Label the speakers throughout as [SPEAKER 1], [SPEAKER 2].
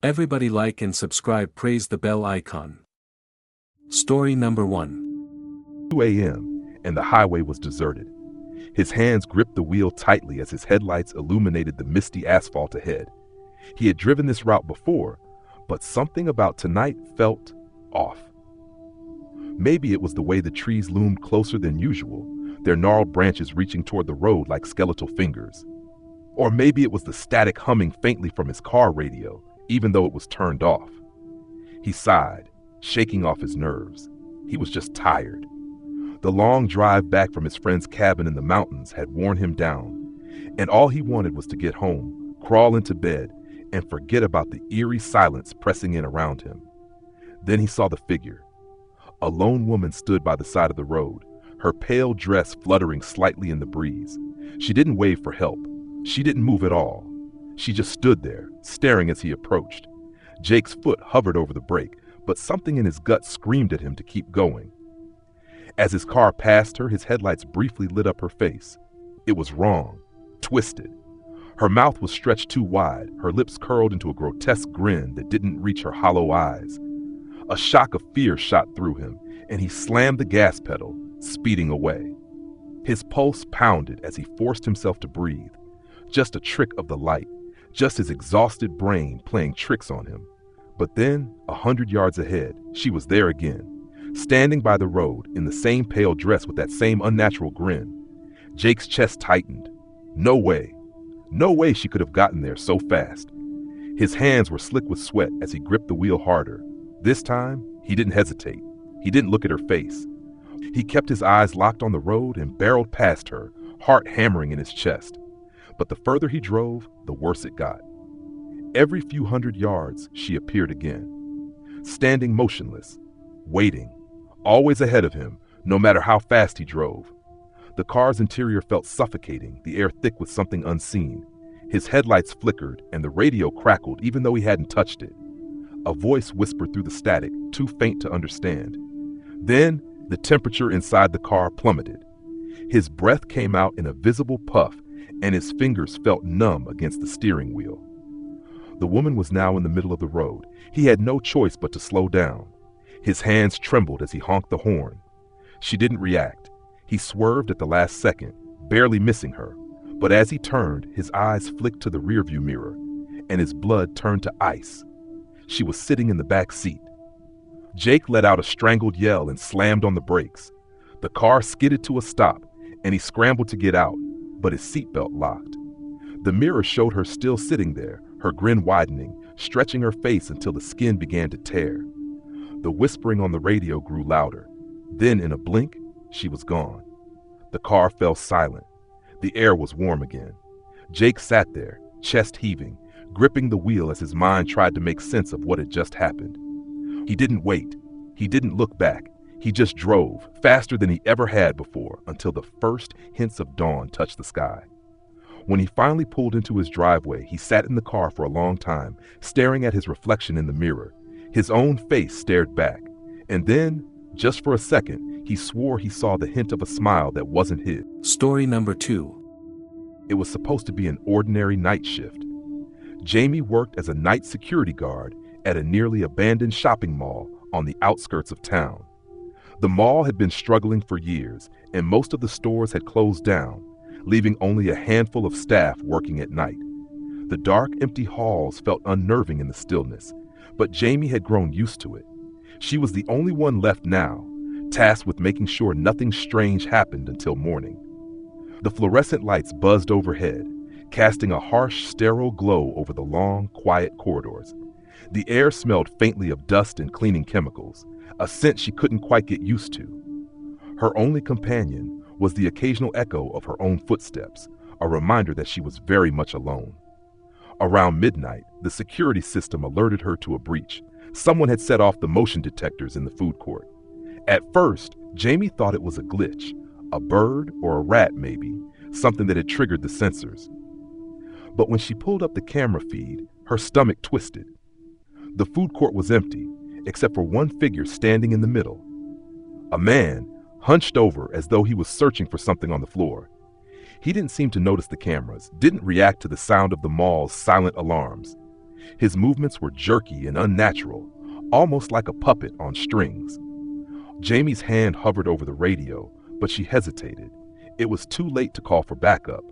[SPEAKER 1] Everybody like and subscribe, praise the bell icon. Story number 1.
[SPEAKER 2] 2 a.m., and the highway was deserted. His hands gripped the wheel tightly as his headlights illuminated the misty asphalt ahead. He had driven this route before, but something about tonight felt off. Maybe it was the way the trees loomed closer than usual, their gnarled branches reaching toward the road like skeletal fingers. Or maybe it was the static humming faintly from his car radio, even though it was turned off. He sighed, shaking off his nerves. He was just tired. The long drive back from his friend's cabin in the mountains had worn him down, and all he wanted was to get home, crawl into bed, and forget about the eerie silence pressing in around him. Then he saw the figure. A lone woman stood by the side of the road, her pale dress fluttering slightly in the breeze. She didn't wave for help. She didn't move at all. She just stood there, staring as he approached. Jake's foot hovered over the brake, but something in his gut screamed at him to keep going. As his car passed her, his headlights briefly lit up her face. It was wrong, twisted. Her mouth was stretched too wide, her lips curled into a grotesque grin that didn't reach her hollow eyes. A shock of fear shot through him, and he slammed the gas pedal, speeding away. His pulse pounded as he forced himself to breathe. Just a trick of the light, just his exhausted brain playing tricks on him. But then, 100 yards ahead, she was there again, standing by the road in the same pale dress with that same unnatural grin. Jake's chest tightened. No way she could have gotten there so fast. His hands were slick with sweat as he gripped the wheel harder. This time, he didn't hesitate. He didn't look at her face. He kept his eyes locked on the road and barreled past her, heart hammering in his chest. But the further he drove, the worse it got. Every few hundred yards, she appeared again, standing motionless, waiting, always ahead of him, no matter how fast he drove. The car's interior felt suffocating, the air thick with something unseen. His headlights flickered, and the radio crackled even though he hadn't touched it. A voice whispered through the static, too faint to understand. Then, the temperature inside the car plummeted. His breath came out in a visible puff, and his fingers felt numb against the steering wheel. The woman was now in the middle of the road. He had no choice but to slow down. His hands trembled as he honked the horn. She didn't react. He swerved at the last second, barely missing her. But as he turned, his eyes flicked to the rearview mirror, and his blood turned to ice. She was sitting in the back seat. Jake let out a strangled yell and slammed on the brakes. The car skidded to a stop, and he scrambled to get out, but his seatbelt locked. The mirror showed her still sitting there, her grin widening, stretching her face until the skin began to tear. The whispering on the radio grew louder. Then, in a blink, she was gone. The car fell silent. The air was warm again. Jake sat there, chest heaving, gripping the wheel as his mind tried to make sense of what had just happened. He didn't wait. He didn't look back. He just drove, faster than he ever had before, until the first hints of dawn touched the sky. When he finally pulled into his driveway, he sat in the car for a long time, staring at his reflection in the mirror. His own face stared back. And then, just for a second, he swore he saw the hint of a smile that wasn't his.
[SPEAKER 1] Story number 2.
[SPEAKER 2] It was supposed to be an ordinary night shift. Jamie worked as a night security guard at a nearly abandoned shopping mall on the outskirts of town. The mall had been struggling for years, and most of the stores had closed down, leaving only a handful of staff working at night. The dark, empty halls felt unnerving in the stillness, but Jamie had grown used to it. She was the only one left now, tasked with making sure nothing strange happened until morning. The fluorescent lights buzzed overhead, casting a harsh, sterile glow over the long, quiet corridors. The air smelled faintly of dust and cleaning chemicals, a scent she couldn't quite get used to. Her only companion was the occasional echo of her own footsteps, a reminder that she was very much alone. Around midnight, the security system alerted her to a breach. Someone had set off the motion detectors in the food court. At first, Jamie thought it was a glitch, a bird or a rat maybe, something that had triggered the sensors. But when she pulled up the camera feed, her stomach twisted. The food court was empty, except for one figure standing in the middle. A man, hunched over as though he was searching for something on the floor. He didn't seem to notice the cameras, didn't react to the sound of the mall's silent alarms. His movements were jerky and unnatural, almost like a puppet on strings. Jamie's hand hovered over the radio, but she hesitated. It was too late to call for backup.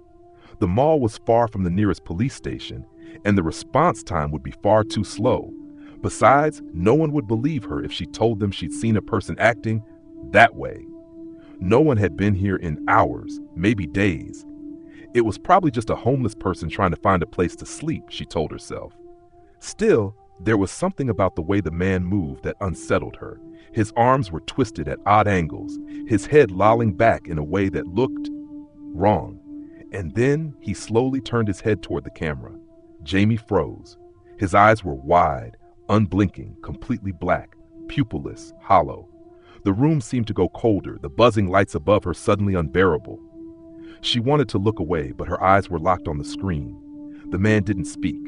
[SPEAKER 2] The mall was far from the nearest police station, and the response time would be far too slow. Besides, no one would believe her if she told them she'd seen a person acting that way. No one had been here in hours, maybe days. It was probably just a homeless person trying to find a place to sleep, she told herself. Still, there was something about the way the man moved that unsettled her. His arms were twisted at odd angles, his head lolling back in a way that looked wrong. And then he slowly turned his head toward the camera. Jamie froze. His eyes were wide, unblinking, completely black, pupilless, hollow. The room seemed to go colder, the buzzing lights above her suddenly unbearable. She wanted to look away, but her eyes were locked on the screen. The man didn't speak.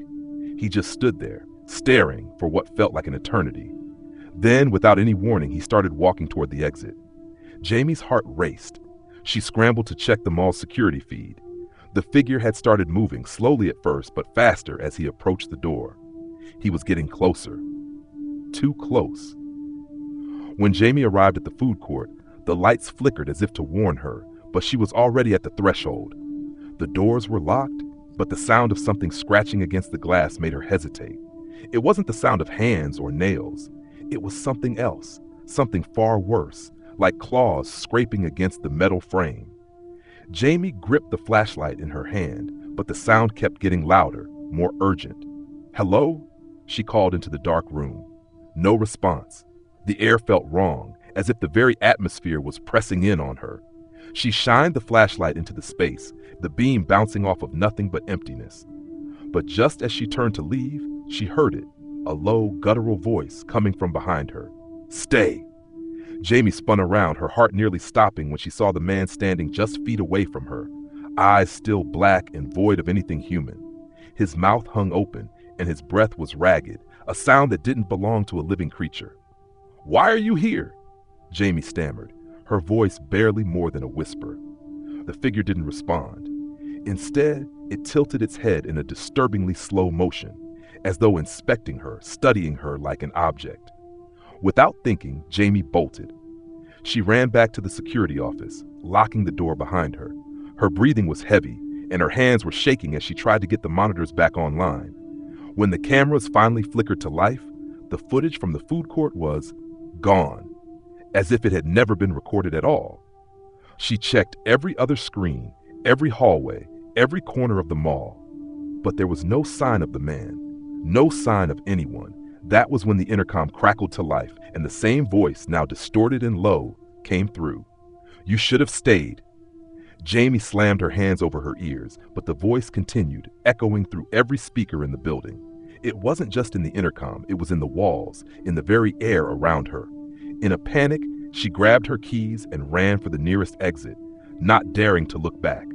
[SPEAKER 2] He just stood there, staring for what felt like an eternity. Then, without any warning, he started walking toward the exit. Jamie's heart raced. She scrambled to check the mall's security feed. The figure had started moving, slowly at first, but faster as he approached the door. He was getting closer. Too close. When Jamie arrived at the food court, the lights flickered as if to warn her, but she was already at the threshold. The doors were locked, but the sound of something scratching against the glass made her hesitate. It wasn't the sound of hands or nails. It was something else, something far worse, like claws scraping against the metal frame. Jamie gripped the flashlight in her hand, but the sound kept getting louder, more urgent. "Hello?" she called into the dark room. No response. The air felt wrong, as if the very atmosphere was pressing in on her. She shined the flashlight into the space, the beam bouncing off of nothing but emptiness. But just as she turned to leave, she heard it, a low, guttural voice coming from behind her. "Stay!" Jamie spun around, her heart nearly stopping when she saw the man standing just feet away from her, eyes still black and void of anything human. His mouth hung open, and his breath was ragged, a sound that didn't belong to a living creature. "Why are you here?" Jamie stammered, her voice barely more than a whisper. The figure didn't respond. Instead, it tilted its head in a disturbingly slow motion, as though inspecting her, studying her like an object. Without thinking, Jamie bolted. She ran back to the security office, locking the door behind her. Her breathing was heavy, and her hands were shaking as she tried to get the monitors back online. When the cameras finally flickered to life, the footage from the food court was gone, as if it had never been recorded at all. She checked every other screen, every hallway, every corner of the mall, but there was no sign of the man, no sign of anyone. That was when the intercom crackled to life, and the same voice, now distorted and low, came through. "You should have stayed." Jamie slammed her hands over her ears, but the voice continued, echoing through every speaker in the building. It wasn't just in the intercom, it was in the walls, in the very air around her. In a panic, she grabbed her keys and ran for the nearest exit, not daring to look back.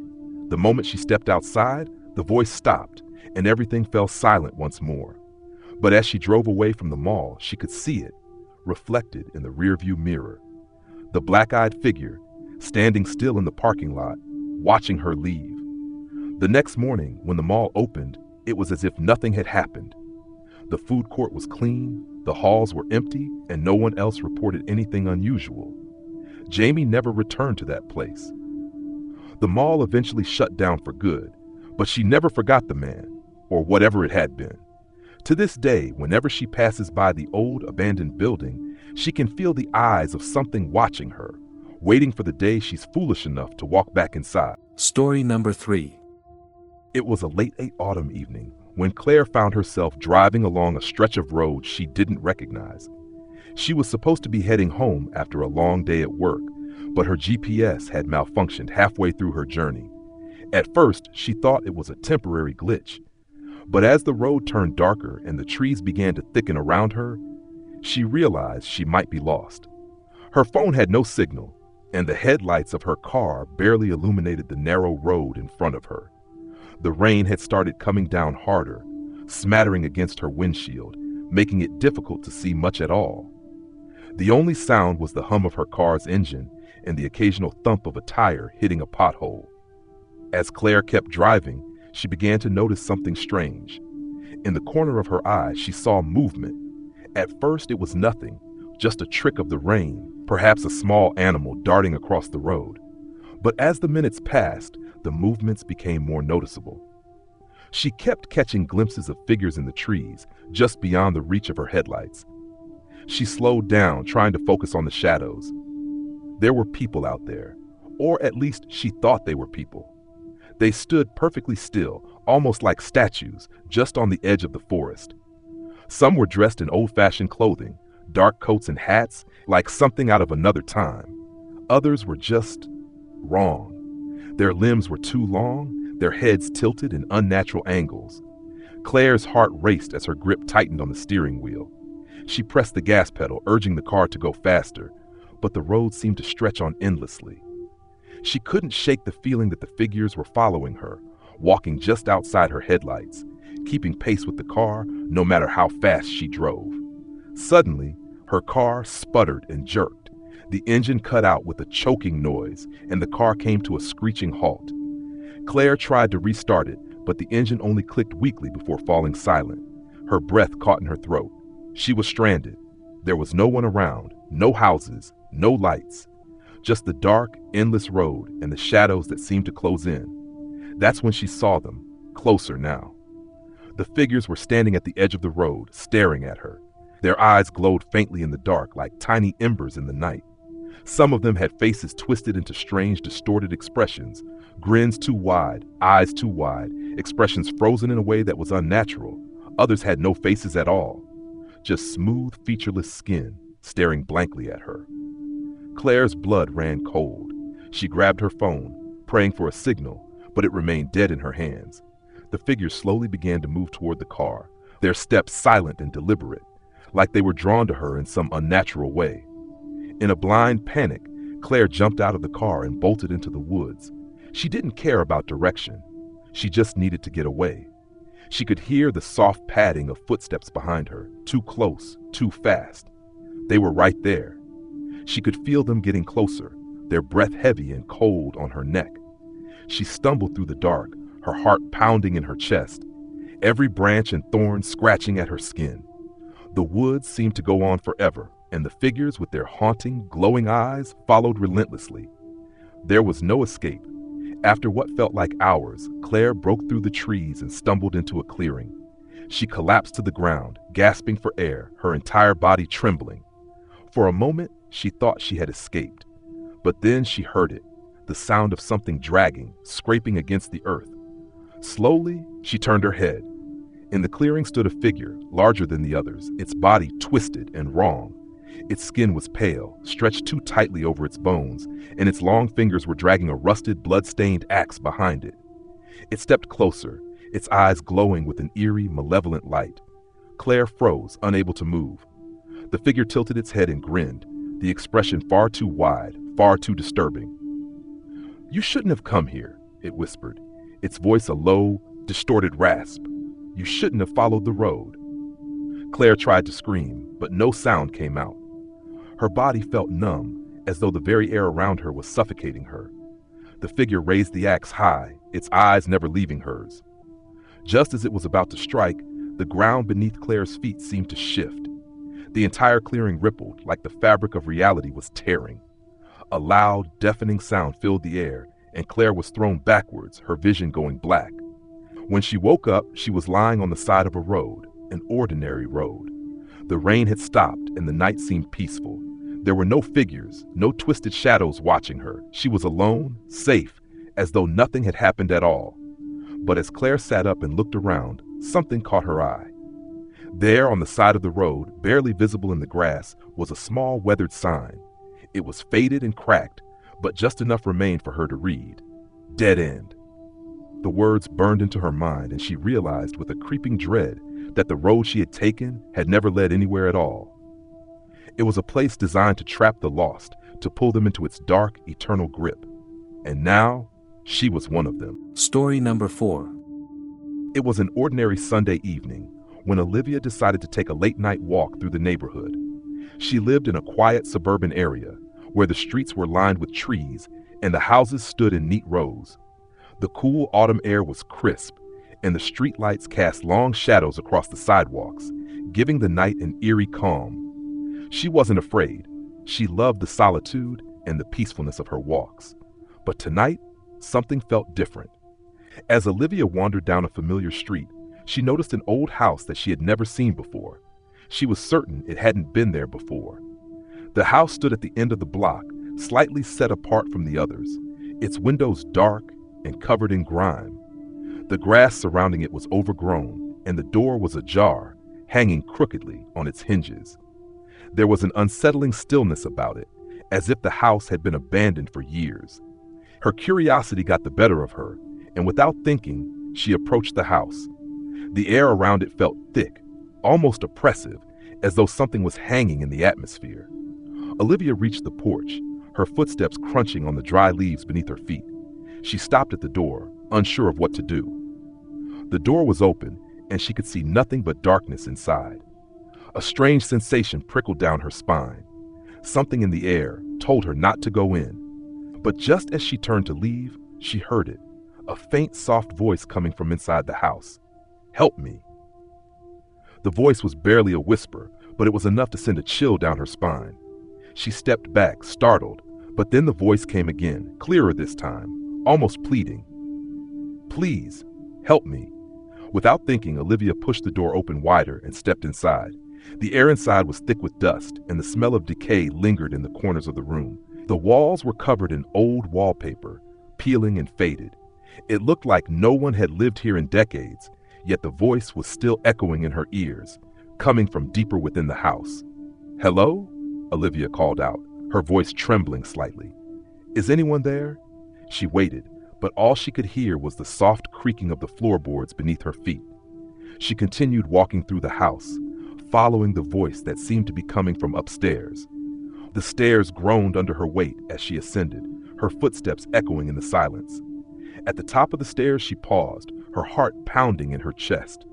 [SPEAKER 2] The moment she stepped outside, the voice stopped, and everything fell silent once more. But as she drove away from the mall, she could see it, reflected in the rearview mirror. The black-eyed figure, standing still in the parking lot, watching her leave. The next morning, when the mall opened, it was as if nothing had happened. The food court was clean, the halls were empty, and no one else reported anything unusual. Jamie never returned to that place. The mall eventually shut down for good, but she never forgot the man, or whatever it had been. To this day, whenever she passes by the old abandoned building, she can feel the eyes of something watching her, waiting for the day she's foolish enough to walk back inside.
[SPEAKER 1] Story number 3.
[SPEAKER 2] It was a late autumn evening when Claire found herself driving along a stretch of road she didn't recognize. She was supposed to be heading home after a long day at work, but her GPS had malfunctioned halfway through her journey. At first, she thought it was a temporary glitch, but as the road turned darker and the trees began to thicken around her, she realized she might be lost. Her phone had no signal, and the headlights of her car barely illuminated the narrow road in front of her. The rain had started coming down harder, smattering against her windshield, making it difficult to see much at all. The only sound was the hum of her car's engine and the occasional thump of a tire hitting a pothole. As Claire kept driving, she began to notice something strange. In the corner of her eye, she saw movement. At first, it was nothing, just a trick of the rain, perhaps a small animal darting across the road. But as the minutes passed, the movements became more noticeable. She kept catching glimpses of figures in the trees, just beyond the reach of her headlights. She slowed down, trying to focus on the shadows. There were people out there, or at least she thought they were people. They stood perfectly still, almost like statues, just on the edge of the forest. Some were dressed in old-fashioned clothing, dark coats and hats, like something out of another time. Others were just wrong. Their limbs were too long, their heads tilted in unnatural angles. Claire's heart raced as her grip tightened on the steering wheel. She pressed the gas pedal, urging the car to go faster, but the road seemed to stretch on endlessly. She couldn't shake the feeling that the figures were following her, walking just outside her headlights, keeping pace with the car no matter how fast she drove. Suddenly, her car sputtered and jerked. The engine cut out with a choking noise, and the car came to a screeching halt. Claire tried to restart it, but the engine only clicked weakly before falling silent. Her breath caught in her throat. She was stranded. There was no one around, no houses, no lights. Just the dark, endless road and the shadows that seemed to close in. That's when she saw them, closer now. The figures were standing at the edge of the road, staring at her. Their eyes glowed faintly in the dark like tiny embers in the night. Some of them had faces twisted into strange, distorted expressions, grins too wide, eyes too wide, expressions frozen in a way that was unnatural. Others had no faces at all, just smooth, featureless skin staring blankly at her. Claire's blood ran cold. She grabbed her phone, praying for a signal, but it remained dead in her hands. The figures slowly began to move toward the car, their steps silent and deliberate, like they were drawn to her in some unnatural way. In a blind panic, Claire jumped out of the car and bolted into the woods. She didn't care about direction. She just needed to get away. She could hear the soft padding of footsteps behind her, too close, too fast. They were right there. She could feel them getting closer, their breath heavy and cold on her neck. She stumbled through the dark, her heart pounding in her chest, every branch and thorn scratching at her skin. The woods seemed to go on forever, and the figures with their haunting, glowing eyes followed relentlessly. There was no escape. After what felt like hours, Claire broke through the trees and stumbled into a clearing. She collapsed to the ground, gasping for air, her entire body trembling. For a moment, she thought she had escaped. But then she heard it, the sound of something dragging, scraping against the earth. Slowly, she turned her head. In the clearing stood a figure, larger than the others, its body twisted and wrong. Its skin was pale, stretched too tightly over its bones, and its long fingers were dragging a rusted, blood-stained axe behind it. It stepped closer, its eyes glowing with an eerie, malevolent light. Claire froze, unable to move. The figure tilted its head and grinned, the expression far too wide, far too disturbing. "You shouldn't have come here," it whispered, its voice a low, distorted rasp. "You shouldn't have followed the road." Claire tried to scream, but no sound came out. Her body felt numb, as though the very air around her was suffocating her. The figure raised the axe high, its eyes never leaving hers. Just as it was about to strike, the ground beneath Claire's feet seemed to shift. The entire clearing rippled like the fabric of reality was tearing. A loud, deafening sound filled the air, and Claire was thrown backwards, her vision going black. When she woke up, she was lying on the side of a road, an ordinary road. The rain had stopped, and the night seemed peaceful. There were no figures, no twisted shadows watching her. She was alone, safe, as though nothing had happened at all. But as Claire sat up and looked around, something caught her eye. There on the side of the road, barely visible in the grass, was a small weathered sign. It was faded and cracked, but just enough remained for her to read. "Dead end." The words burned into her mind, and she realized with a creeping dread that the road she had taken had never led anywhere at all. It was a place designed to trap the lost, to pull them into its dark, eternal grip. And now, she was one of them.
[SPEAKER 1] Story number 4.
[SPEAKER 2] It was an ordinary Sunday evening when Olivia decided to take a late-night walk through the neighborhood. She lived in a quiet suburban area where the streets were lined with trees and the houses stood in neat rows. The cool autumn air was crisp, and the streetlights cast long shadows across the sidewalks, giving the night an eerie calm. She wasn't afraid. She loved the solitude and the peacefulness of her walks. But tonight, something felt different. As Olivia wandered down a familiar street, she noticed an old house that she had never seen before. She was certain it hadn't been there before. The house stood at the end of the block, slightly set apart from the others, its windows dark and covered in grime. The grass surrounding it was overgrown, and the door was ajar, hanging crookedly on its hinges. There was an unsettling stillness about it, as if the house had been abandoned for years. Her curiosity got the better of her, and without thinking, she approached the house. The air around it felt thick, almost oppressive, as though something was hanging in the atmosphere. Olivia reached the porch, her footsteps crunching on the dry leaves beneath her feet. She stopped at the door, unsure of what to do. The door was open, and she could see nothing but darkness inside. A strange sensation prickled down her spine. Something in the air told her not to go in. But just as she turned to leave, she heard it, a faint, soft voice coming from inside the house. "Help me." The voice was barely a whisper, but it was enough to send a chill down her spine. She stepped back, startled, but then the voice came again, clearer this time, almost pleading. "Please, help me." Without thinking, Olivia pushed the door open wider and stepped inside. The air inside was thick with dust, and the smell of decay lingered in the corners of the room. The walls were covered in old wallpaper, peeling and faded. It looked like no one had lived here in decades, yet the voice was still echoing in her ears, coming from deeper within the house. "Hello?" Olivia called out, her voice trembling slightly. "Is anyone there?" She waited, but all she could hear was the soft creaking of the floorboards beneath her feet. She continued walking through the house, following the voice that seemed to be coming from upstairs. The stairs groaned under her weight as she ascended, her footsteps echoing in the silence. At the top of the stairs, she paused, her heart pounding in her chest.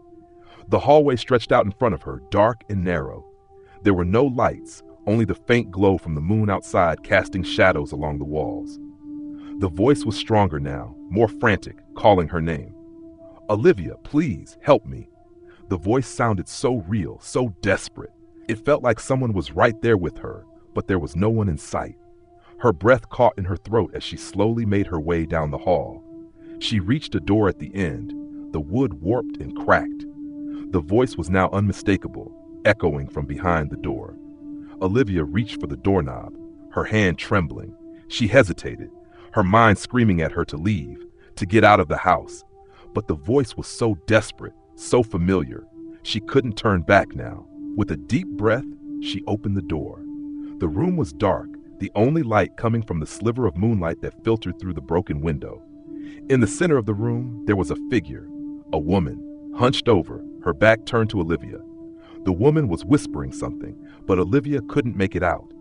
[SPEAKER 2] The hallway stretched out in front of her, dark and narrow. There were no lights, only the faint glow from the moon outside casting shadows along the walls. The voice was stronger now, more frantic, calling her name. "Olivia, please, help me." The voice sounded so real, so desperate. It felt like someone was right there with her, but there was no one in sight. Her breath caught in her throat as she slowly made her way down the hall. She reached a door at the end, the wood warped and cracked. The voice was now unmistakable, echoing from behind the door. Olivia reached for the doorknob, her hand trembling. She hesitated, her mind screaming at her to leave, to get out of the house. But the voice was so desperate, so familiar. She couldn't turn back now. With a deep breath, she opened the door. The room was dark, the only light coming from the sliver of moonlight that filtered through the broken window. In the center of the room, there was a figure, a woman, hunched over, her back turned to Olivia. The woman was whispering something, but Olivia couldn't make it out.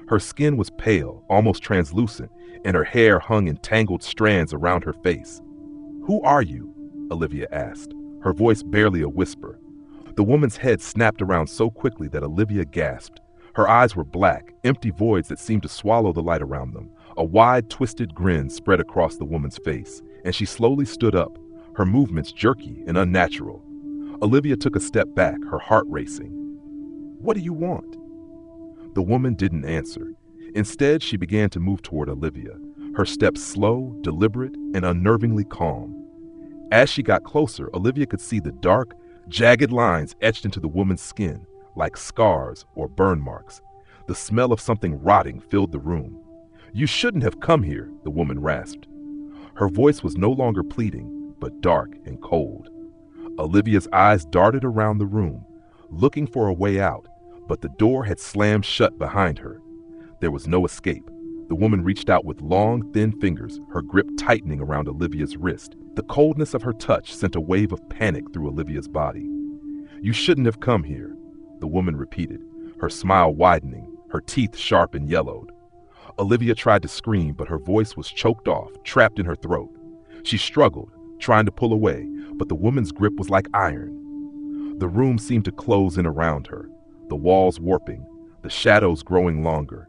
[SPEAKER 2] Her skin was pale, almost translucent, and her hair hung in tangled strands around her face. "Who are you?" Olivia asked, her voice barely a whisper. The woman's head snapped around so quickly that Olivia gasped. Her eyes were black, empty voids that seemed to swallow the light around them. A wide, twisted grin spread across the woman's face, and she slowly stood up, her movements jerky and unnatural. Olivia took a step back, her heart racing. "What do you want?" The woman didn't answer. Instead, she began to move toward Olivia, her steps slow, deliberate, and unnervingly calm. As she got closer, Olivia could see the dark, jagged lines etched into the woman's skin, like scars or burn marks. The smell of something rotting filled the room. "You shouldn't have come here," the woman rasped. Her voice was no longer pleading, but dark and cold. Olivia's eyes darted around the room, looking for a way out, but the door had slammed shut behind her. There was no escape. The woman reached out with long, thin fingers, her grip tightening around Olivia's wrist. The coldness of her touch sent a wave of panic through Olivia's body. "You shouldn't have come here," the woman repeated, her smile widening, her teeth sharp and yellowed. Olivia tried to scream, but her voice was choked off, trapped in her throat. She struggled, trying to pull away, but the woman's grip was like iron. The room seemed to close in around her, the walls warping, the shadows growing longer.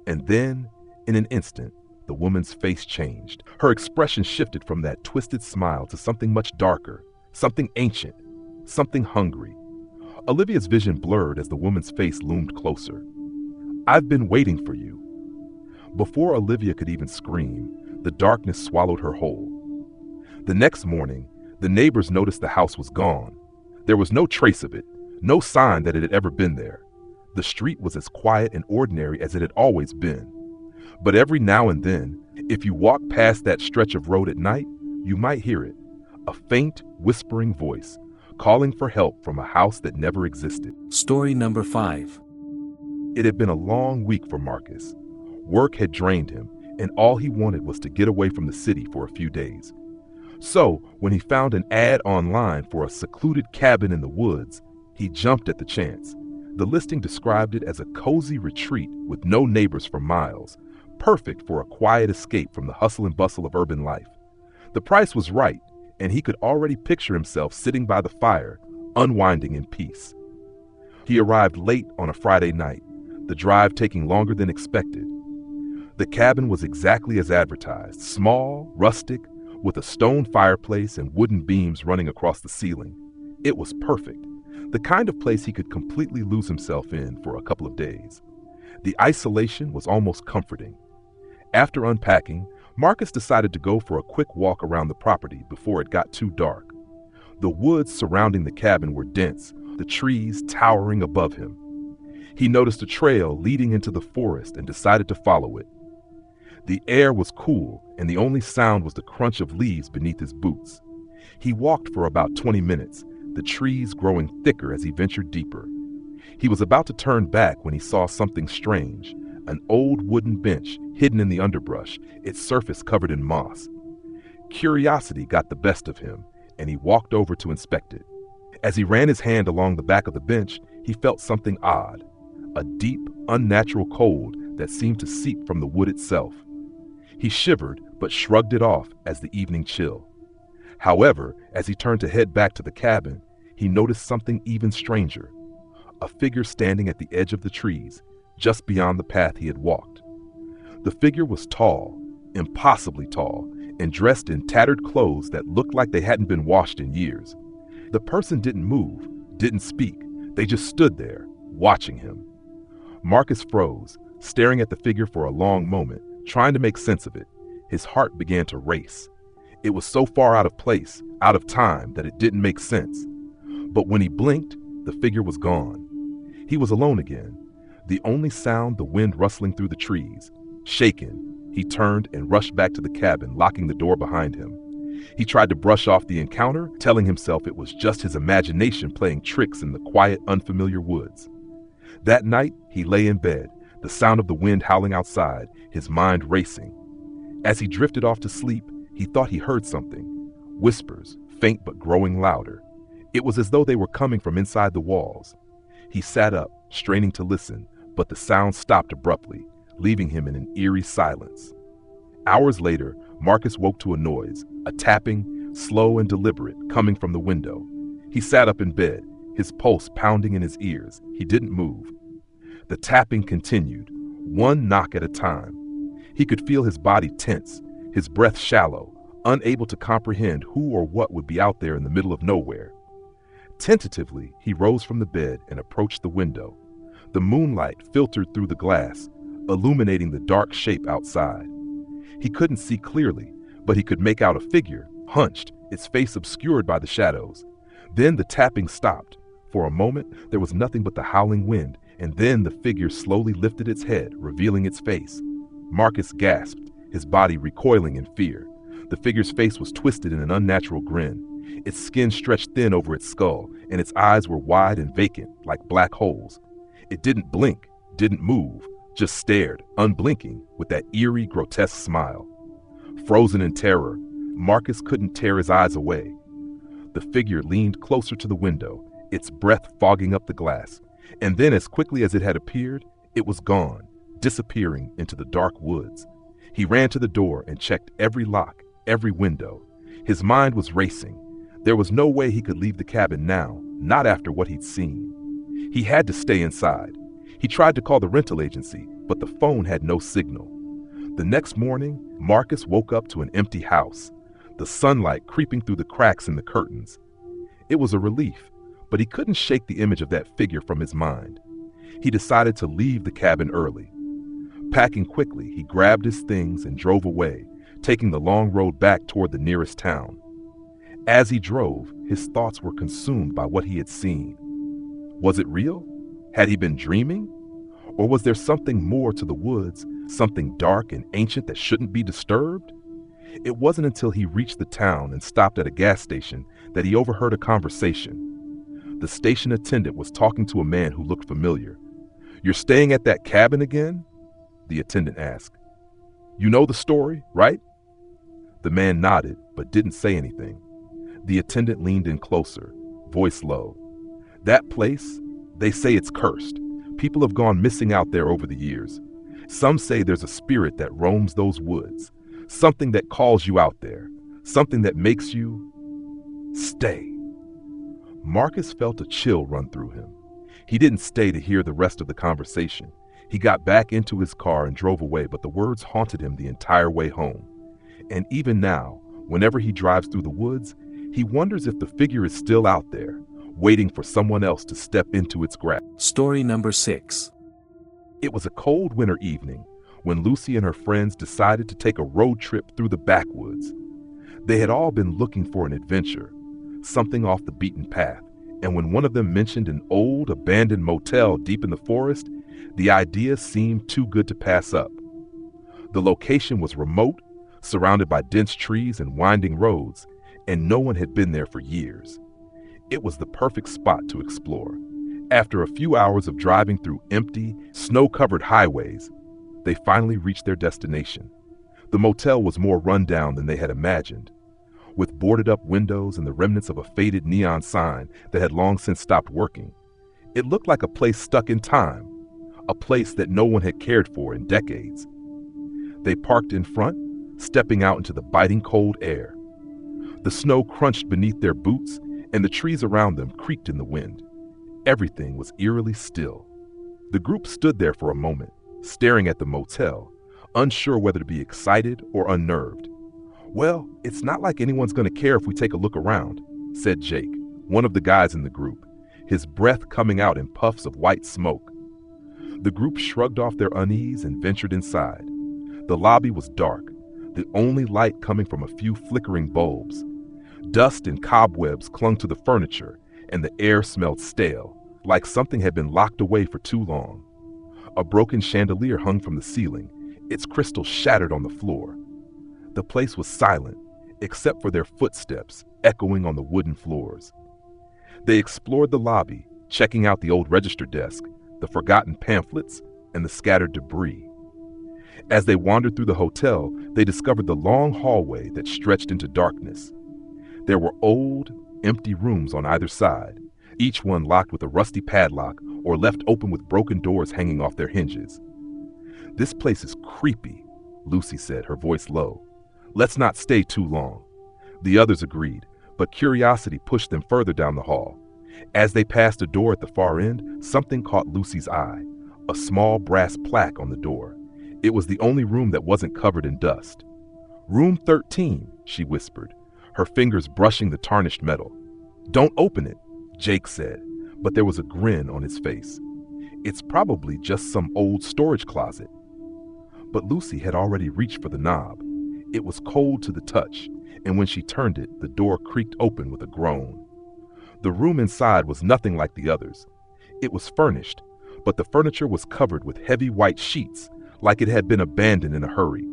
[SPEAKER 2] And then, in an instant, the woman's face changed. Her expression shifted from that twisted smile to something much darker, something ancient, something hungry. Olivia's vision blurred as the woman's face loomed closer. "I've been waiting for you." Before Olivia could even scream, the darkness swallowed her whole. The next morning, the neighbors noticed the house was gone. There was no trace of it, no sign that it had ever been there. The street was as quiet and ordinary as it had always been. But every now and then, if you walked past that stretch of road at night, you might hear it, a faint, whispering voice, calling for help from a house that never existed.
[SPEAKER 1] Story number 5.
[SPEAKER 2] It had been a long week for Marcus. Work had drained him, and all he wanted was to get away from the city for a few days. So, when he found an ad online for a secluded cabin in the woods, he jumped at the chance. The listing described it as a cozy retreat with no neighbors for miles, perfect for a quiet escape from the hustle and bustle of urban life. The price was right, and he could already picture himself sitting by the fire, unwinding in peace. He arrived late on a Friday night, the drive taking longer than expected. The cabin was exactly as advertised, small, rustic, with a stone fireplace and wooden beams running across the ceiling. It was perfect, the kind of place he could completely lose himself in for a couple of days. The isolation was almost comforting. After unpacking, Marcus decided to go for a quick walk around the property before it got too dark. The woods surrounding the cabin were dense, the trees towering above him. He noticed a trail leading into the forest and decided to follow it. The air was cool, and the only sound was the crunch of leaves beneath his boots. He walked for about 20 minutes, the trees growing thicker as he ventured deeper. He was about to turn back when he saw something strange, an old wooden bench hidden in the underbrush, its surface covered in moss. Curiosity got the best of him, and he walked over to inspect it. As he ran his hand along the back of the bench, he felt something odd, a deep, unnatural cold that seemed to seep from the wood itself. He shivered, but shrugged it off as the evening chill. However, as he turned to head back to the cabin, he noticed something even stranger, a figure standing at the edge of the trees, just beyond the path he had walked. The figure was tall, impossibly tall, and dressed in tattered clothes that looked like they hadn't been washed in years. The person didn't move, didn't speak. They just stood there, watching him. Marcus froze, staring at the figure for a long moment, trying to make sense of it. His heart began to race. It was so far out of place, out of time, that it didn't make sense. But when he blinked, the figure was gone. He was alone again. The only sound, the wind rustling through the trees. Shaken, he turned and rushed back to the cabin, locking the door behind him. He tried to brush off the encounter, telling himself it was just his imagination playing tricks in the quiet, unfamiliar woods. That night, he lay in bed, the sound of the wind howling outside, his mind racing. As he drifted off to sleep, he thought he heard something. Whispers, faint but growing louder. It was as though they were coming from inside the walls. He sat up, straining to listen, but the sound stopped abruptly, leaving him in an eerie silence. Hours later, Marcus woke to a noise, a tapping, slow and deliberate, coming from the window. He sat up in bed, his pulse pounding in his ears. He didn't move. The tapping continued, one knock at a time. He could feel his body tense, his breath shallow, unable to comprehend who or what would be out there in the middle of nowhere. Tentatively, he rose from the bed and approached the window. The moonlight filtered through the glass, illuminating the dark shape outside. He couldn't see clearly, but he could make out a figure, hunched, its face obscured by the shadows. Then the tapping stopped. For a moment, there was nothing but the howling wind, and then the figure slowly lifted its head, revealing its face. Marcus gasped, his body recoiling in fear. The figure's face was twisted in an unnatural grin. Its skin stretched thin over its skull, and its eyes were wide and vacant, like black holes. It didn't blink, didn't move, just stared, unblinking, with that eerie, grotesque smile. Frozen in terror, Marcus couldn't tear his eyes away. The figure leaned closer to the window, its breath fogging up the glass, and then as quickly as it had appeared, it was gone, disappearing into the dark woods. He ran to the door and checked every lock, every window. His mind was racing. There was no way he could leave the cabin now, not after what he'd seen. He had to stay inside. He tried to call the rental agency, but the phone had no signal. The next morning, Marcus woke up to an empty house, the sunlight creeping through the cracks in the curtains. It was a relief, but he couldn't shake the image of that figure from his mind. He decided to leave the cabin early. Packing quickly, he grabbed his things and drove away, taking the long road back toward the nearest town. As he drove, his thoughts were consumed by what he had seen. Was it real? Had he been dreaming? Or was there something more to the woods, something dark and ancient that shouldn't be disturbed? It wasn't until he reached the town and stopped at a gas station that he overheard a conversation. The station attendant was talking to a man who looked familiar. "You're staying at that cabin again?" the attendant asked. "You know the story, right?" The man nodded, but didn't say anything. The attendant leaned in closer, voice low. "That place, they say it's cursed. People have gone missing out there over the years. Some say there's a spirit that roams those woods, something that calls you out there, something that makes you stay." Marcus felt a chill run through him. He didn't stay to hear the rest of the conversation. He got back into his car and drove away, but the words haunted him the entire way home. And even now, whenever he drives through the woods, he wonders if the figure is still out there, waiting for someone else to step into its grasp.
[SPEAKER 1] Story number 6.
[SPEAKER 2] It was a cold winter evening when Lucy and her friends decided to take a road trip through the backwoods. They had all been looking for an adventure, something off the beaten path, and when one of them mentioned an old, abandoned motel deep in the forest, the idea seemed too good to pass up. The location was remote, surrounded by dense trees and winding roads, and no one had been there for years. It was the perfect spot to explore. After a few hours of driving through empty, snow-covered highways, they finally reached their destination. The motel was more run-down than they had imagined. With boarded-up windows and the remnants of a faded neon sign that had long since stopped working, it looked like a place stuck in time, a place that no one had cared for in decades. They parked in front, stepping out into the biting cold air. The snow crunched beneath their boots, and the trees around them creaked in the wind. Everything was eerily still. The group stood there for a moment, staring at the motel, unsure whether to be excited or unnerved. "Well, it's not like anyone's going to care if we take a look around," said Jake, one of the guys in the group, his breath coming out in puffs of white smoke. The group shrugged off their unease and ventured inside. The lobby was dark, the only light coming from a few flickering bulbs. Dust and cobwebs clung to the furniture, and the air smelled stale, like something had been locked away for too long. A broken chandelier hung from the ceiling, its crystal shattered on the floor. The place was silent, except for their footsteps echoing on the wooden floors. They explored the lobby, checking out the old register desk, the forgotten pamphlets, and the scattered debris. As they wandered through the hotel, they discovered the long hallway that stretched into darkness. There were old, empty rooms on either side, each one locked with a rusty padlock or left open with broken doors hanging off their hinges. "This place is creepy," Lucy said, her voice low. "Let's not stay too long." The others agreed, but curiosity pushed them further down the hall. As they passed a door at the far end, something caught Lucy's eye, a small brass plaque on the door. It was the only room that wasn't covered in dust. "Room 13, she whispered, her fingers brushing the tarnished metal. "Don't open it," Jake said, but there was a grin on his face. "It's probably just some old storage closet." But Lucy had already reached for the knob. It was cold to the touch, and when she turned it, the door creaked open with a groan. The room inside was nothing like the others. It was furnished, but the furniture was covered with heavy white sheets, like it had been abandoned in a hurry.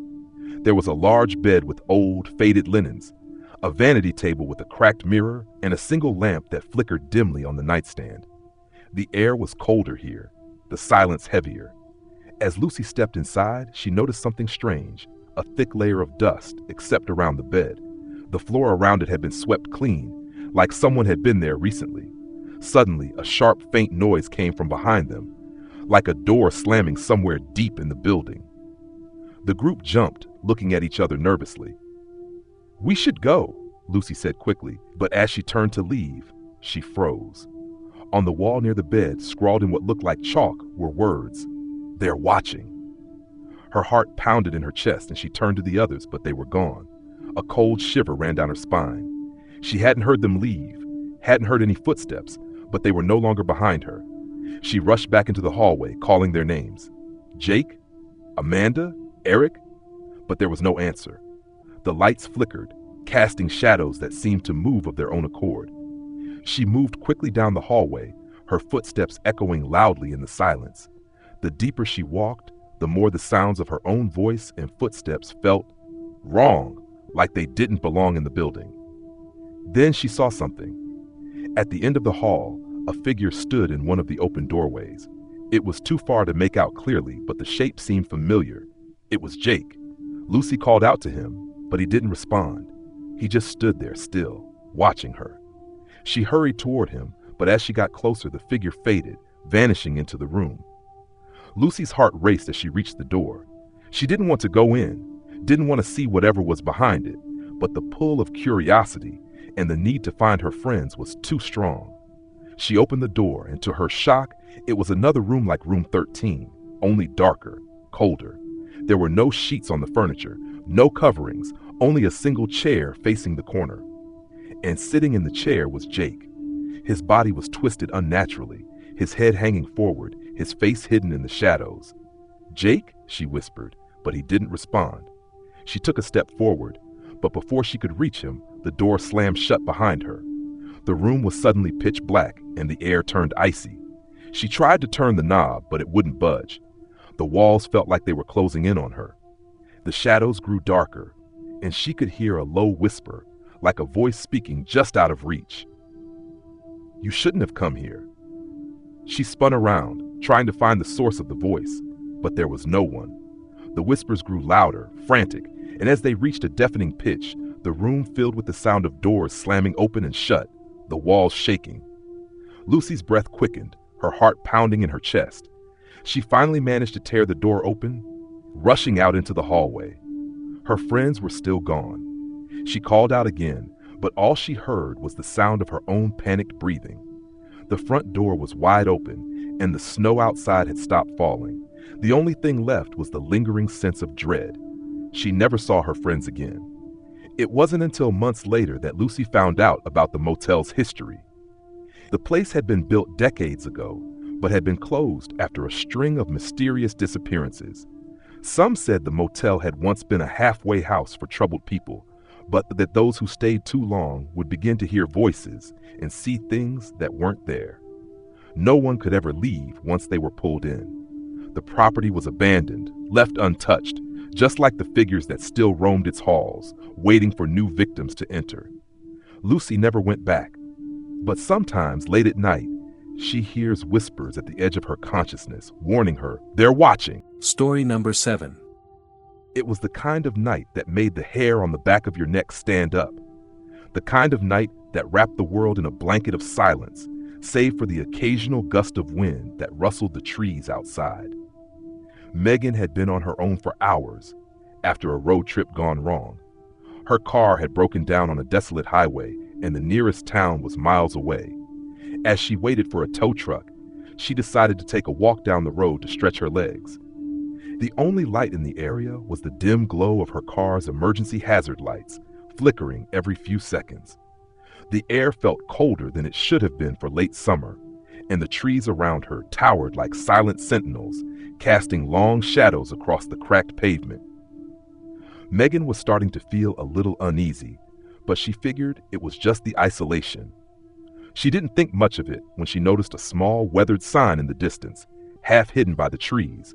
[SPEAKER 2] There was a large bed with old, faded linens, a vanity table with a cracked mirror, and a single lamp that flickered dimly on the nightstand. The air was colder here, the silence heavier. As Lucy stepped inside, she noticed something strange, a thick layer of dust, except around the bed. The floor around it had been swept clean, like someone had been there recently. Suddenly, a sharp, faint noise came from behind them, like a door slamming somewhere deep in the building. The group jumped, looking at each other nervously. "We should go," Lucy said quickly, but as she turned to leave, she froze. On the wall near the bed, scrawled in what looked like chalk, were words, "They're watching." Her heart pounded in her chest and she turned to the others, but they were gone. A cold shiver ran down her spine. She hadn't heard them leave, hadn't heard any footsteps, but they were no longer behind her. She rushed back into the hallway, calling their names. Jake? Amanda? Eric? But there was no answer. The lights flickered, casting shadows that seemed to move of their own accord. She moved quickly down the hallway, her footsteps echoing loudly in the silence. The deeper she walked, the more the sounds of her own voice and footsteps felt wrong, like they didn't belong in the building. Then she saw something. At the end of the hall, a figure stood in one of the open doorways. It was too far to make out clearly, but the shape seemed familiar. It was Jake. Lucy called out to him, but he didn't respond. He just stood there still, watching her. She hurried toward him, but as she got closer, the figure faded, vanishing into the room. Lucy's heart raced as she reached the door. She didn't want to go in, didn't want to see whatever was behind it, but the pull of curiosity and the need to find her friends was too strong. She opened the door, and to her shock, it was another room like room 13, only darker, colder. There were no sheets on the furniture, no coverings, only a single chair facing the corner. And sitting in the chair was Jake. His body was twisted unnaturally, his head hanging forward, his face hidden in the shadows. "Jake?" she whispered, but he didn't respond. She took a step forward, but before she could reach him, the door slammed shut behind her. The room was suddenly pitch black, and the air turned icy. She tried to turn the knob, but it wouldn't budge. The walls felt like they were closing in on her. The shadows grew darker, and she could hear a low whisper, like a voice speaking just out of reach. "You shouldn't have come here." She spun around, trying to find the source of the voice, but there was no one. The whispers grew louder, frantic, and as they reached a deafening pitch, the room filled with the sound of doors slamming open and shut, the walls shaking. Lucy's breath quickened, her heart pounding in her chest. She finally managed to tear the door open, rushing out into the hallway. Her friends were still gone. She called out again, but all she heard was the sound of her own panicked breathing. The front door was wide open, and the snow outside had stopped falling. The only thing left was the lingering sense of dread. She never saw her friends again. It wasn't until months later that Lucy found out about the motel's history. The place had been built decades ago, but had been closed after a string of mysterious disappearances. Some said the motel had once been a halfway house for troubled people, but that those who stayed too long would begin to hear voices and see things that weren't there. No one could ever leave once they were pulled in. The property was abandoned, left untouched, just like the figures that still roamed its halls, waiting for new victims to enter. Lucy never went back, but sometimes late at night, she hears whispers at the edge of her consciousness, warning her, "They're watching."
[SPEAKER 1] Story number 7.
[SPEAKER 2] It was the kind of night that made the hair on the back of your neck stand up. The kind of night that wrapped the world in a blanket of silence, save for the occasional gust of wind that rustled the trees outside. Megan had been on her own for hours after a road trip gone wrong. Her car had broken down on a desolate highway, and the nearest town was miles away. As she waited for a tow truck, she decided to take a walk down the road to stretch her legs. The only light in the area was the dim glow of her car's emergency hazard lights, flickering every few seconds. The air felt colder than it should have been for late summer, and the trees around her towered like silent sentinels, casting long shadows across the cracked pavement. Megan was starting to feel a little uneasy, but she figured it was just the isolation. She didn't think much of it when she noticed a small, weathered sign in the distance, half hidden by the trees.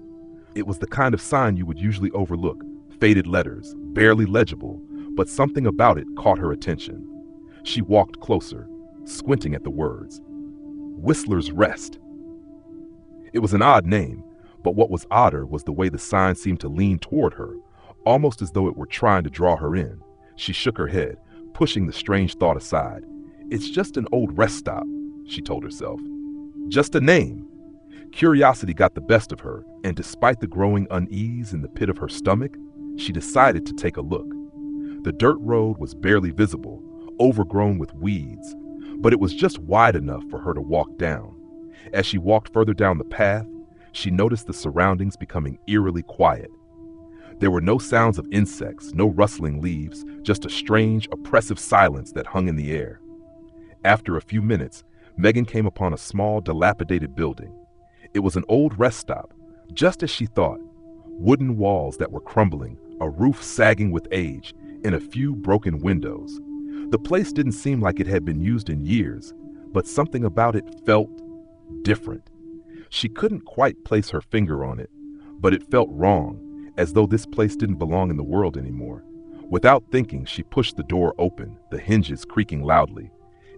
[SPEAKER 2] It was the kind of sign you would usually overlook, faded letters, barely legible, but something about it caught her attention. She walked closer, squinting at the words. Whistler's Rest. It was an odd name, but what was odder was the way the sign seemed to lean toward her, almost as though it were trying to draw her in. She shook her head, pushing the strange thought aside. "It's just an old rest stop," she told herself. "Just a name." Curiosity got the best of her, and despite the growing unease in the pit of her stomach, she decided to take a look. The dirt road was barely visible, overgrown with weeds, but it was just wide enough for her to walk down. As she walked further down the path, she noticed the surroundings becoming eerily quiet. There were no sounds of insects, no rustling leaves, just a strange, oppressive silence that hung in the air. After a few minutes, Megan came upon a small, dilapidated building. It was an old rest stop, just as she thought. Wooden walls that were crumbling, a roof sagging with age, and a few broken windows. The place didn't seem like it had been used in years, but something about it felt different. She couldn't quite place her finger on it, but it felt wrong, as though this place didn't belong in the world anymore. Without thinking, she pushed the door open, the hinges creaking loudly.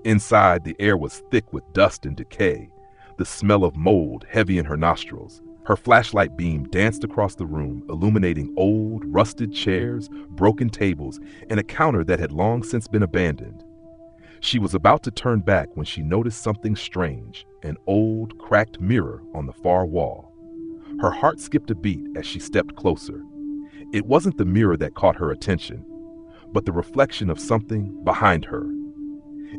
[SPEAKER 2] Inside, the air was thick with dust and decay, the smell of mold heavy in her nostrils. Her flashlight beam danced across the room, illuminating old, rusted chairs, broken tables, and a counter that had long since been abandoned. She was about to turn back when she noticed something strange, an old, cracked mirror on the far wall. Her heart skipped a beat as she stepped closer. It wasn't the mirror that caught her attention, but the reflection of something behind her.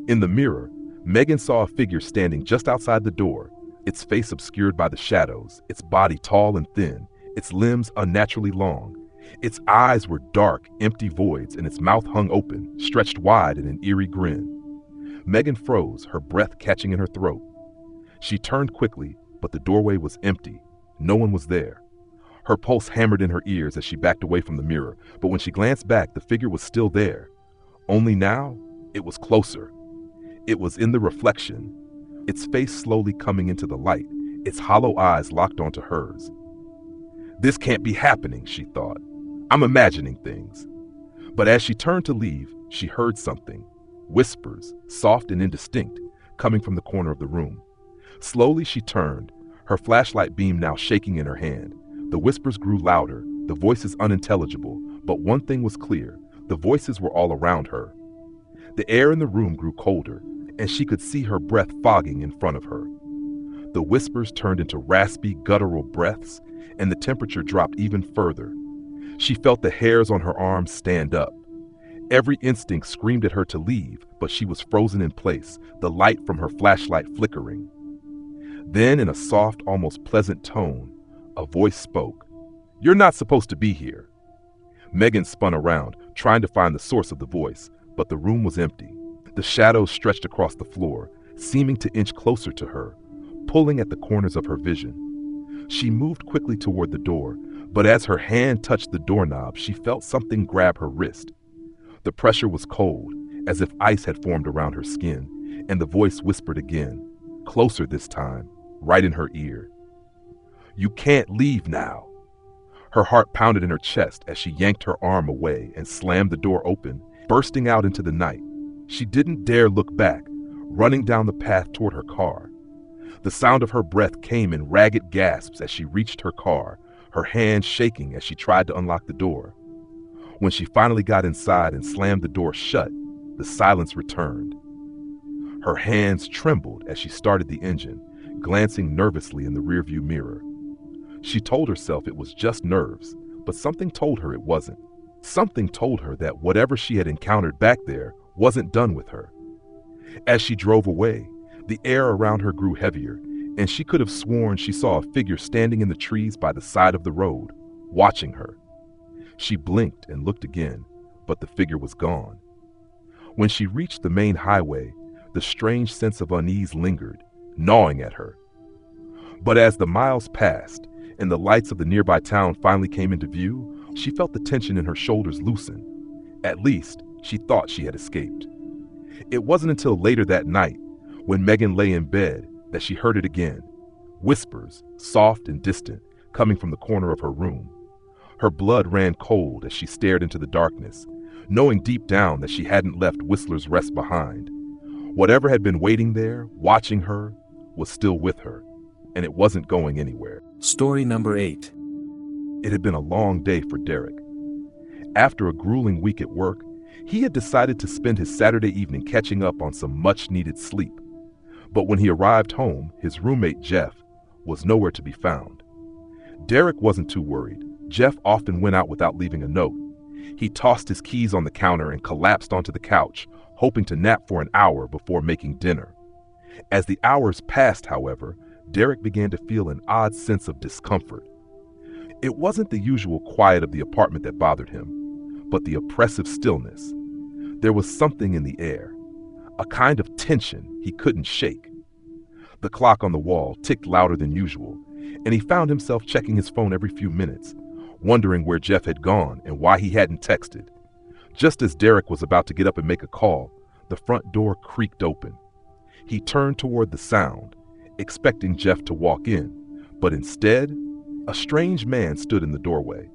[SPEAKER 2] In the mirror, Megan saw a figure standing just outside the door, its face obscured by the shadows, its body tall and thin, its limbs unnaturally long. Its eyes were dark, empty voids, and its mouth hung open, stretched wide in an eerie grin. Megan froze, her breath catching in her throat. She turned quickly, but the doorway was empty. No one was there. Her pulse hammered in her ears as she backed away from the mirror, but when she glanced back, the figure was still there. Only now, it was closer. It was in the reflection, its face slowly coming into the light, its hollow eyes locked onto hers. This can't be happening, she thought. I'm imagining things. But as she turned to leave, she heard something. Whispers, soft and indistinct, coming from the corner of the room. Slowly she turned, her flashlight beam now shaking in her hand. The whispers grew louder, the voices unintelligible, but one thing was clear, the voices were all around her. The air in the room grew colder, and she could see her breath fogging in front of her. The whispers turned into raspy, guttural breaths, and the temperature dropped even further. She felt the hairs on her arms stand up. Every instinct screamed at her to leave, but she was frozen in place, the light from her flashlight flickering. Then, in a soft, almost pleasant tone, a voice spoke. "You're not supposed to be here." Megan spun around, trying to find the source of the voice, but the room was empty. The shadows stretched across the floor, seeming to inch closer to her, pulling at the corners of her vision. She moved quickly toward the door, but as her hand touched the doorknob, she felt something grab her wrist. The pressure was cold, as if ice had formed around her skin, and the voice whispered again, closer this time, right in her ear. "You can't leave now." Her heart pounded in her chest as she yanked her arm away and slammed the door open, bursting out into the night. She didn't dare look back, running down the path toward her car. The sound of her breath came in ragged gasps as she reached her car, her hands shaking as she tried to unlock the door. When she finally got inside and slammed the door shut, the silence returned. Her hands trembled as she started the engine, glancing nervously in the rearview mirror. She told herself it was just nerves, but something told her it wasn't. Something told her that whatever she had encountered back there wasn't done with her. As she drove away, the air around her grew heavier, and she could have sworn she saw a figure standing in the trees by the side of the road, watching her. She blinked and looked again, but the figure was gone. When she reached the main highway, the strange sense of unease lingered, gnawing at her. But as the miles passed and the lights of the nearby town finally came into view, she felt the tension in her shoulders loosen. At least, she thought she had escaped. It wasn't until later that night, when Megan lay in bed, that she heard it again. Whispers, soft and distant, coming from the corner of her room. Her blood ran cold as she stared into the darkness, knowing deep down that she hadn't left Whistler's Rest behind. Whatever had been waiting there, watching her, was still with her, and it wasn't going anywhere.
[SPEAKER 1] Story number 8.
[SPEAKER 2] It had been a long day for Derek. After a grueling week at work, he had decided to spend his Saturday evening catching up on some much-needed sleep. But when he arrived home, his roommate, Jeff, was nowhere to be found. Derek wasn't too worried. Jeff often went out without leaving a note. He tossed his keys on the counter and collapsed onto the couch, hoping to nap for an hour before making dinner. As the hours passed, however, Derek began to feel an odd sense of discomfort. It wasn't the usual quiet of the apartment that bothered him, but the oppressive stillness. There was something in the air, a kind of tension he couldn't shake. The clock on the wall ticked louder than usual, and he found himself checking his phone every few minutes, wondering where Jeff had gone and why he hadn't texted. Just as Derek was about to get up and make a call, the front door creaked open. He turned toward the sound, expecting Jeff to walk in, but instead, a strange man stood in the doorway.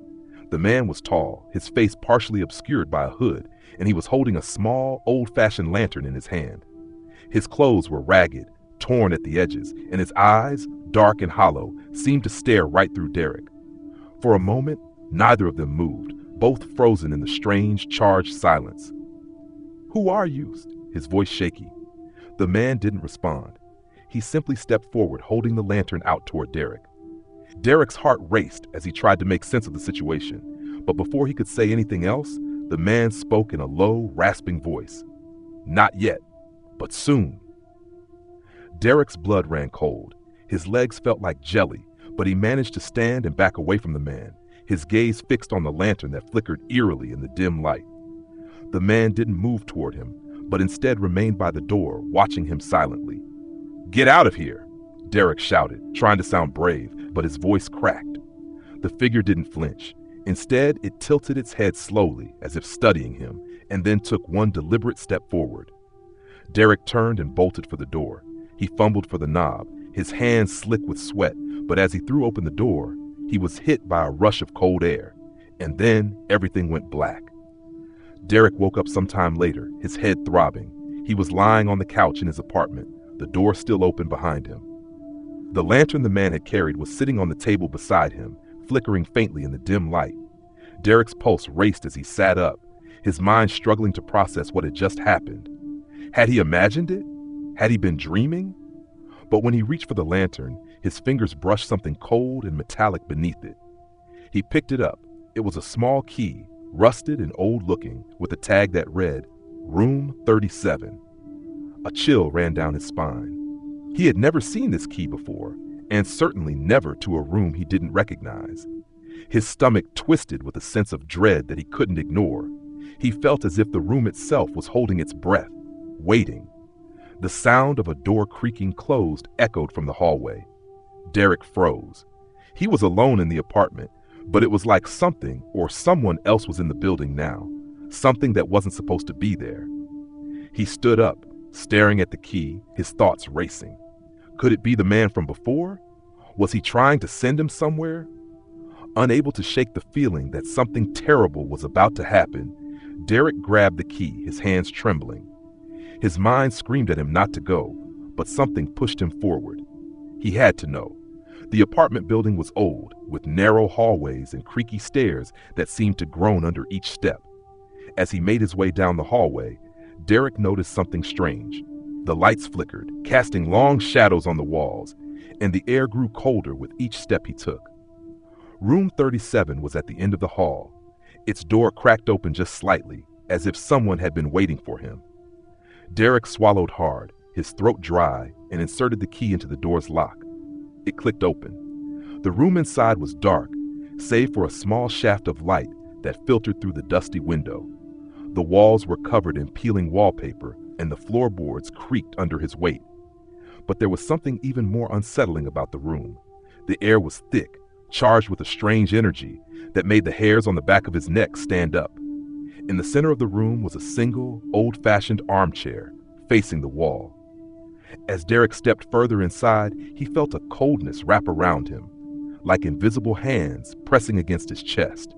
[SPEAKER 2] The man was tall, his face partially obscured by a hood, and he was holding a small, old-fashioned lantern in his hand. His clothes were ragged, torn at the edges, and his eyes, dark and hollow, seemed to stare right through Derek. For a moment, neither of them moved, both frozen in the strange, charged silence. "Who are you?" His voice shaky. The man didn't respond. He simply stepped forward, holding the lantern out toward Derek. Derek's heart raced as he tried to make sense of the situation, but before he could say anything else, the man spoke in a low, rasping voice. "Not yet, but soon." Derek's blood ran cold. His legs felt like jelly, but he managed to stand and back away from the man, his gaze fixed on the lantern that flickered eerily in the dim light. The man didn't move toward him, but instead remained by the door, watching him silently. "Get out of here!" Derek shouted, trying to sound brave, but his voice cracked. The figure didn't flinch. Instead, it tilted its head slowly, as if studying him, and then took one deliberate step forward. Derek turned and bolted for the door. He fumbled for the knob, his hands slick with sweat, but as he threw open the door, he was hit by a rush of cold air, and then everything went black. Derek woke up sometime later, his head throbbing. He was lying on the couch in his apartment, the door still open behind him. The lantern the man had carried was sitting on the table beside him, flickering faintly in the dim light. Derek's pulse raced as he sat up, his mind struggling to process what had just happened. Had he imagined it? Had he been dreaming? But when he reached for the lantern, his fingers brushed something cold and metallic beneath it. He picked it up. It was a small key, rusted and old-looking, with a tag that read, "Room 37." A chill ran down his spine. He had never seen this key before, and certainly never to a room he didn't recognize. His stomach twisted with a sense of dread that he couldn't ignore. He felt as if the room itself was holding its breath, waiting. The sound of a door creaking closed echoed from the hallway. Derek froze. He was alone in the apartment, but it was like something or someone else was in the building now, something that wasn't supposed to be there. He stood up, staring at the key, his thoughts racing. Could it be the man from before? Was he trying to send him somewhere? Unable to shake the feeling that something terrible was about to happen, Derek grabbed the key, his hands trembling. His mind screamed at him not to go, but something pushed him forward. He had to know. The apartment building was old, with narrow hallways and creaky stairs that seemed to groan under each step. As he made his way down the hallway, Derek noticed something strange. The lights flickered, casting long shadows on the walls, and the air grew colder with each step he took. Room 37 was at the end of the hall. Its door cracked open just slightly, as if someone had been waiting for him. Derek swallowed hard, his throat dry, and inserted the key into the door's lock. It clicked open. The room inside was dark, save for a small shaft of light that filtered through the dusty window. The walls were covered in peeling wallpaper, and the floorboards creaked under his weight. But there was something even more unsettling about the room. The air was thick, charged with a strange energy that made the hairs on the back of his neck stand up. In the center of the room was a single, old-fashioned armchair, facing the wall. As Derek stepped further inside, he felt a coldness wrap around him, like invisible hands pressing against his chest.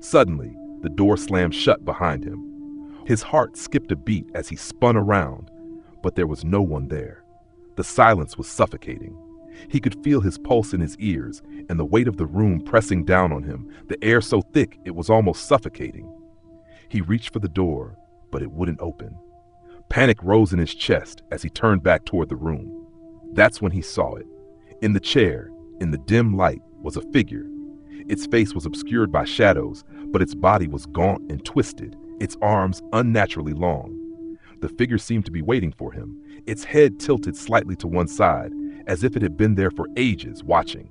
[SPEAKER 2] Suddenly, the door slammed shut behind him. His heart skipped a beat as he spun around, but there was no one there. The silence was suffocating. He could feel his pulse in his ears and the weight of the room pressing down on him, the air so thick it was almost suffocating. He reached for the door, but it wouldn't open. Panic rose in his chest as he turned back toward the room. That's when he saw it. In the chair, in the dim light, was a figure. Its face was obscured by shadows, but its body was gaunt and twisted, its arms unnaturally long. The figure seemed to be waiting for him, its head tilted slightly to one side, as if it had been there for ages, watching.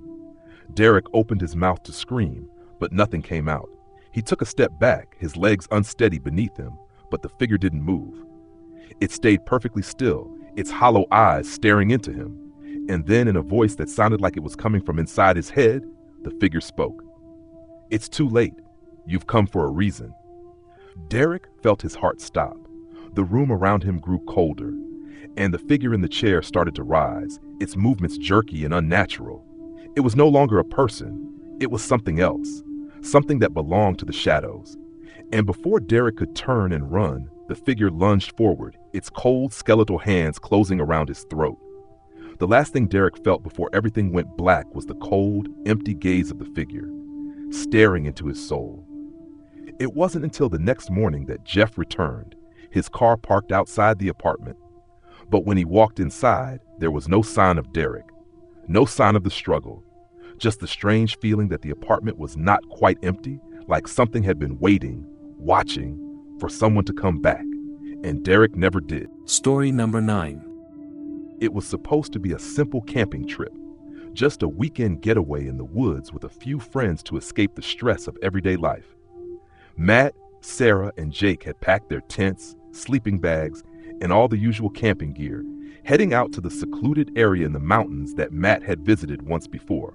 [SPEAKER 2] Derek opened his mouth to scream, but nothing came out. He took a step back, his legs unsteady beneath him, but the figure didn't move. It stayed perfectly still, its hollow eyes staring into him. And then, in a voice that sounded like it was coming from inside his head, the figure spoke. "It's too late. You've come for a reason." Derek felt his heart stop. The room around him grew colder, and the figure in the chair started to rise, its movements jerky and unnatural. It was no longer a person. It was something else, something that belonged to the shadows. And before Derek could turn and run, the figure lunged forward, its cold, skeletal hands closing around his throat. The last thing Derek felt before everything went black was the cold, empty gaze of the figure, staring into his soul. It wasn't until the next morning that Jeff returned, his car parked outside the apartment. But when he walked inside, there was no sign of Derek, no sign of the struggle, just the strange feeling that the apartment was not quite empty, like something had been waiting, watching, for someone to come back, and Derek never did.
[SPEAKER 1] Story number 9.
[SPEAKER 2] It was supposed to be a simple camping trip, just a weekend getaway in the woods with a few friends to escape the stress of everyday life. Matt, Sarah, and Jake had packed their tents, sleeping bags, and all the usual camping gear, heading out to the secluded area in the mountains that Matt had visited once before.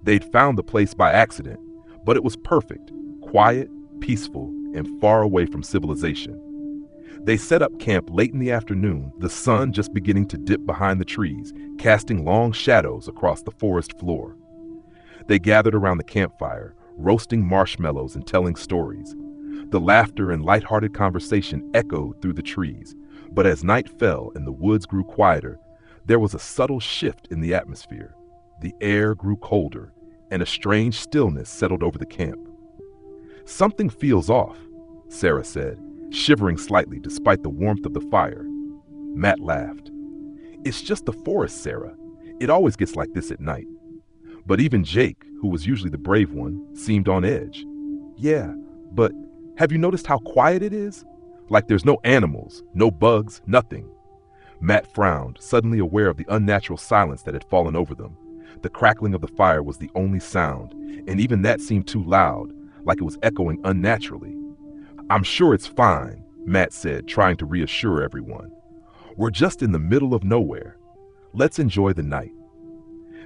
[SPEAKER 2] They'd found the place by accident, but it was perfect, quiet, peaceful, and far away from civilization. They set up camp late in the afternoon, the sun just beginning to dip behind the trees, casting long shadows across the forest floor. They gathered around the campfire, roasting marshmallows and telling stories. The laughter and lighthearted conversation echoed through the trees, but as night fell and the woods grew quieter, there was a subtle shift in the atmosphere. The air grew colder, and a strange stillness settled over the camp. "Something feels off," Sarah said, shivering slightly despite the warmth of the fire. Matt laughed. "It's just the forest, Sarah. It always gets like this at night." But even Jake, who was usually the brave one, seemed on edge. "Yeah, but have you noticed how quiet it is? Like there's no animals, no bugs, nothing." Matt frowned, suddenly aware of the unnatural silence that had fallen over them. The crackling of the fire was the only sound, and even that seemed too loud, like it was echoing unnaturally. "I'm sure it's fine," Matt said, trying to reassure everyone. "We're just in the middle of nowhere. Let's enjoy the night."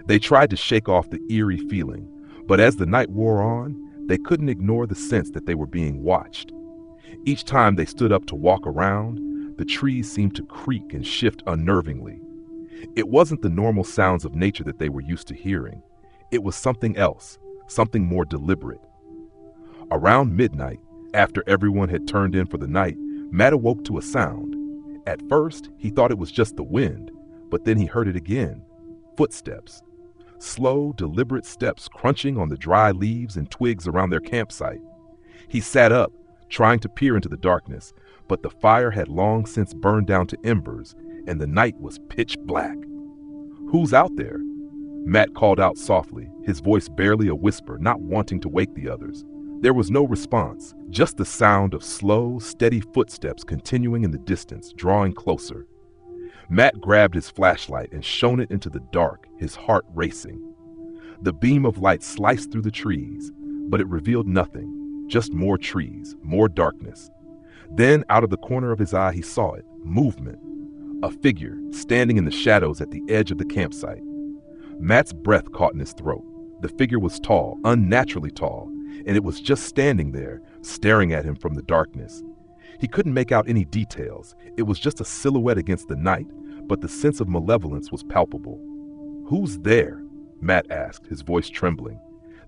[SPEAKER 2] They tried to shake off the eerie feeling, but as the night wore on, they couldn't ignore the sense that they were being watched. Each time they stood up to walk around, the trees seemed to creak and shift unnervingly. It wasn't the normal sounds of nature that they were used to hearing. It was something else, something more deliberate. Around midnight, after everyone had turned in for the night, Matt awoke to a sound. At first, he thought it was just the wind, but then he heard it again. Footsteps. Slow, deliberate steps crunching on the dry leaves and twigs around their campsite. He sat up, trying to peer into the darkness, but the fire had long since burned down to embers, and the night was pitch black. "Who's out there?" Matt called out softly, his voice barely a whisper, not wanting to wake the others. There was no response, just the sound of slow, steady footsteps continuing in the distance, drawing closer. Matt grabbed his flashlight and shone it into the dark, his heart racing. The beam of light sliced through the trees, but it revealed nothing, just more trees, more darkness. Then, out of the corner of his eye, he saw it, movement. A figure, standing in the shadows at the edge of the campsite. Matt's breath caught in his throat. The figure was tall, unnaturally tall, and it was just standing there, staring at him from the darkness. He couldn't make out any details. It was just a silhouette against the night, but the sense of malevolence was palpable. "Who's there?" Matt asked, his voice trembling.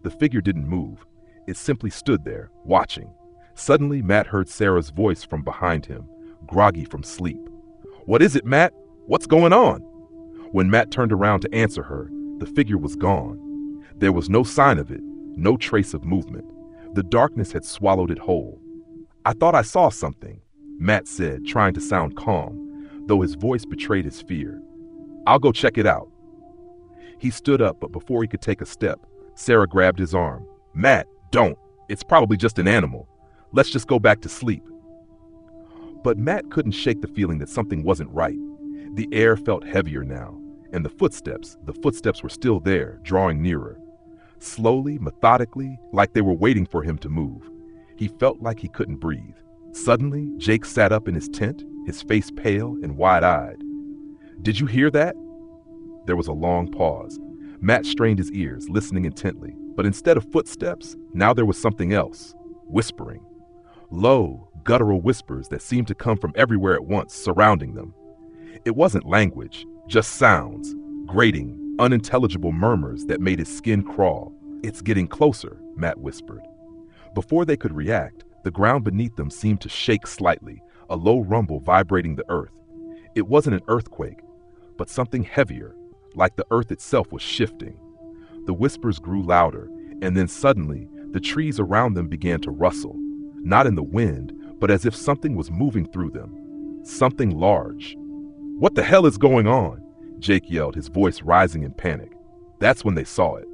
[SPEAKER 2] The figure didn't move. It simply stood there, watching. Suddenly, Matt heard Sarah's voice from behind him, groggy from sleep. "What is it, Matt? What's going on?" When Matt turned around to answer her, the figure was gone. There was no sign of it, no trace of movement. The darkness had swallowed it whole. "I thought I saw something," Matt said, trying to sound calm, though his voice betrayed his fear. "I'll go check it out." He stood up, but before he could take a step, Sarah grabbed his arm. "Matt, don't. It's probably just an animal. Let's just go back to sleep." But Matt couldn't shake the feeling that something wasn't right. The air felt heavier now, and the footsteps were still there, drawing nearer. Slowly, methodically, like they were waiting for him to move. He felt like he couldn't breathe. Suddenly, Jake sat up in his tent, his face pale and wide-eyed. "Did you hear that?" There was a long pause. Matt strained his ears, listening intently, but instead of footsteps, now there was something else, whispering. Low, guttural whispers that seemed to come from everywhere at once, surrounding them. It wasn't language, just sounds, grating, unintelligible murmurs that made his skin crawl. "It's getting closer," Matt whispered. Before they could react, the ground beneath them seemed to shake slightly, a low rumble vibrating the earth. It wasn't an earthquake, but something heavier, like the earth itself was shifting. The whispers grew louder, and then suddenly, the trees around them began to rustle, not in the wind, but as if something was moving through them. Something large. "What the hell is going on?" Jake yelled, his voice rising in panic. That's when they saw it.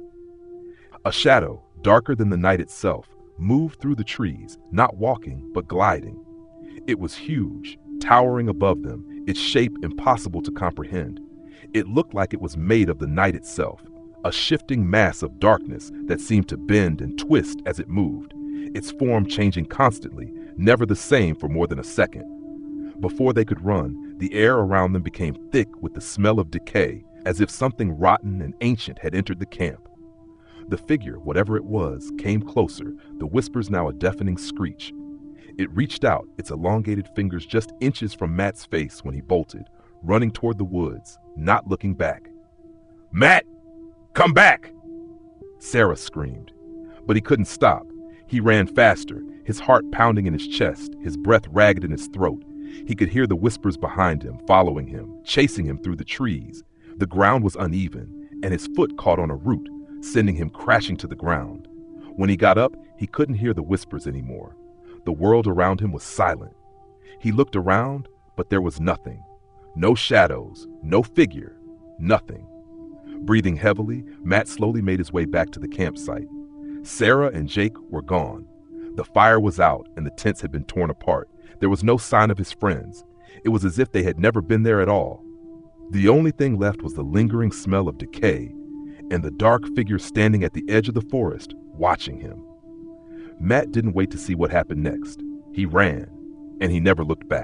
[SPEAKER 2] A shadow, darker than the night itself, moved through the trees, not walking, but gliding. It was huge, towering above them, its shape impossible to comprehend. It looked like it was made of the night itself, a shifting mass of darkness that seemed to bend and twist as it moved, its form changing constantly, never the same for more than a second. Before they could run, the air around them became thick with the smell of decay, as if something rotten and ancient had entered the camp. The figure, whatever it was, came closer, the whispers now a deafening screech. It reached out, its elongated fingers just inches from Matt's face when he bolted, running toward the woods, not looking back. "Matt! Come back!" Sarah screamed. But he couldn't stop. He ran faster, his heart pounding in his chest, his breath ragged in his throat. He could hear the whispers behind him, following him, chasing him through the trees. The ground was uneven, and his foot caught on a root, sending him crashing to the ground. When he got up, he couldn't hear the whispers anymore. The world around him was silent. He looked around, but there was nothing. No shadows, no figure, nothing. Breathing heavily, Matt slowly made his way back to the campsite. Sarah and Jake were gone. The fire was out, and the tents had been torn apart. There was no sign of his friends. It was as if they had never been there at all. The only thing left was the lingering smell of decay, and the dark figure standing at the edge of the forest, watching him. Matt didn't wait to see what happened next. He ran, and he never looked back.